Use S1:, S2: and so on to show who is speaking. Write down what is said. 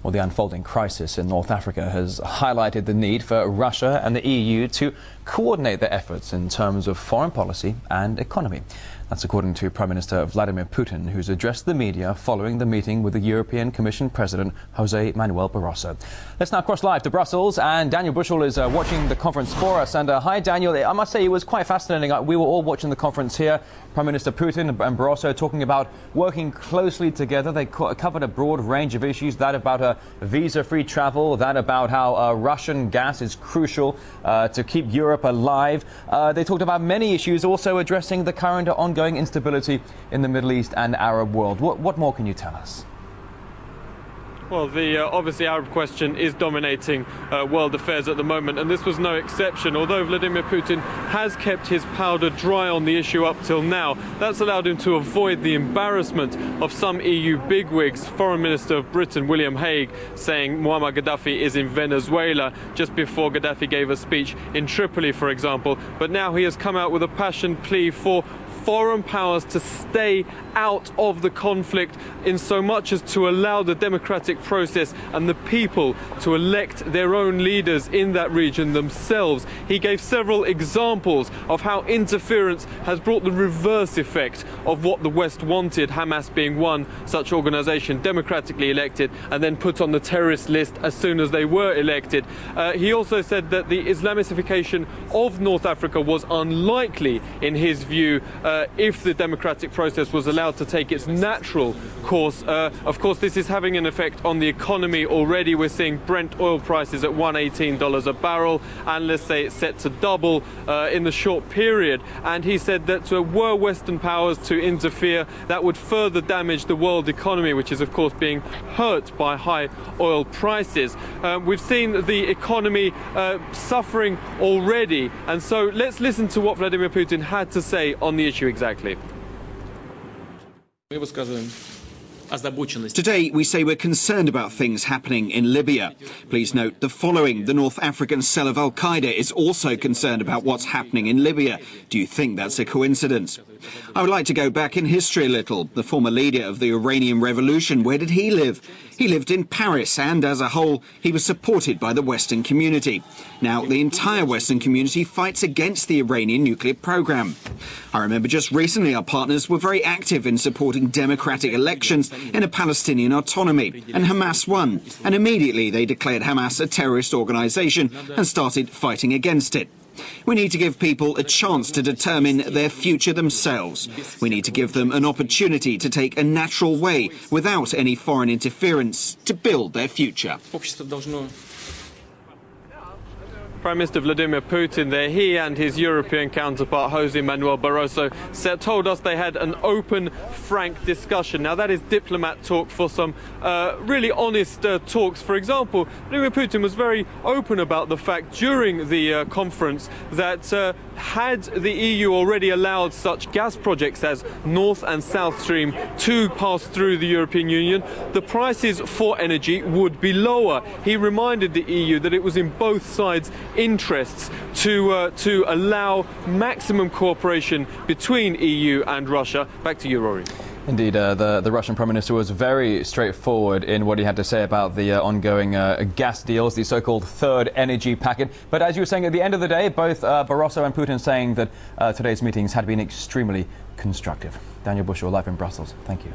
S1: Well, the unfolding crisis in North Africa has highlighted the need for Russia and the EU to coordinate their efforts in terms of foreign policy and economy. That's according to Prime Minister Vladimir Putin, who's addressed the media following the meeting with the European Commission President Jose Manuel Barroso. Let's now cross live to Brussels, and Daniel Bushell is watching the conference for us. And hi, Daniel. I must say it was quite fascinating. We were all watching the conference here. Prime Minister Putin and Barroso talking about working closely together. They covered a broad range of issues, that about visa-free travel, that about how Russian gas is crucial to keep Europe alive. They talked about many issues, also addressing the current ongoing instability in the Middle East and Arab world. What more can you tell us?
S2: Well, the obviously Arab question is dominating world affairs at the moment, and this was no exception. Although Vladimir Putin has kept his powder dry on the issue up till now, that's allowed him to avoid the embarrassment of some EU bigwigs. Foreign Minister of Britain, William Hague, saying Muammar Gaddafi is in Venezuela, just before Gaddafi gave a speech in Tripoli, for example. But now he has come out with a passionate plea for foreign powers to stay out of the conflict, in so much as to allow the democratic process and the people to elect their own leaders in that region themselves. He gave several examples of how interference has brought the reverse effect of what the West wanted, Hamas being one such organization, democratically elected and then put on the terrorist list as soon as they were elected. He also said that the Islamification of North Africa was unlikely, in his view, if the democratic process was allowed to take its natural course. Of course, this is having an effect on the economy already. We're seeing Brent oil prices at $118 a barrel, and let's say it's set to double in the short period. And he said that were Western powers to interfere, that would further damage the world economy, which is of course being hurt by high oil prices. We've seen the economy suffering already, and so let's listen to what Vladimir Putin had to say on the issue exactly.
S3: Today, we say we're concerned about things happening in Libya. Please note the following. The North African cell of Al-Qaeda is also concerned about what's happening in Libya. Do you think that's a coincidence? I would like to go back in history a little. The former leader of the Iranian Revolution, where did he live? He lived in Paris, and as a whole, he was supported by the Western community. Now, the entire Western community fights against the Iranian nuclear program. I remember just recently our partners were very active in supporting democratic elections in a Palestinian autonomy, and Hamas won. And immediately they declared Hamas a terrorist organization and started fighting against it. We need to give people a chance to determine their future themselves. We need to give them an opportunity to take a natural way, without any foreign interference, to build their future.
S2: Prime Minister Vladimir Putin there, he and his European counterpart Jose Manuel Barroso told us they had an open, frank discussion. Now that is diplomat talk for some really honest talks. For example, Vladimir Putin was very open about the fact during the conference that had the EU already allowed such gas projects as North and South Stream to pass through the European Union, the prices for energy would be lower. He reminded the EU that it was in both sides' interests to allow maximum cooperation between EU and Russia. Back to you, Rory.
S1: Indeed, the Russian Prime Minister was very straightforward in what he had to say about the ongoing gas deals, the so-called third energy packet. But as you were saying, at the end of the day, both Barroso and Putin saying that today's meetings had been extremely constructive. Daniel Bushell, live in Brussels. Thank you.